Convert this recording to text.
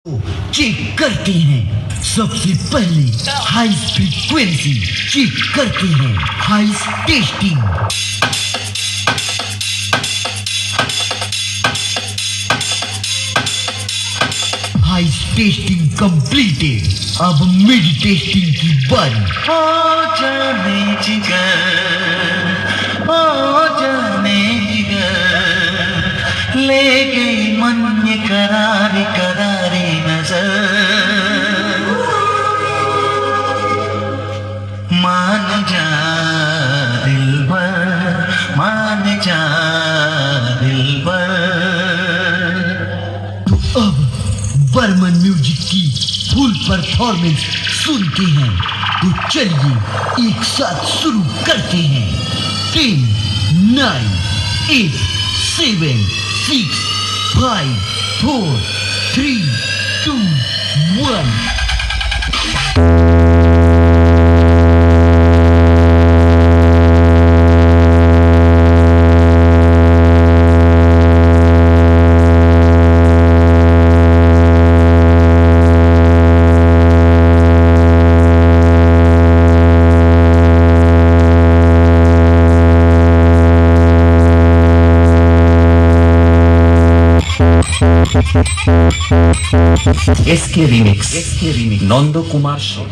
Check करते हैं। सबसे पहले हाई फ्रीक्वेंसी चेक करते हैं। High testing. High testing completed. अब मिड टेस्टिंग की बारी। ओ जाने जिगर, ओ जाने जिगर, ले गई मन ये करारी करारी नजर। मान जा दिलबर, मान जा दिलबर। तो अब बर्मन म्यूजिक की फुल परफॉर्मेंस सुनते हैं। तो चलिए एक साथ शुरू करते हैं। 10, 9, 8, 7, 6, 5, 4, 3, 2, 1। SK Remix, Nando Kumar Show।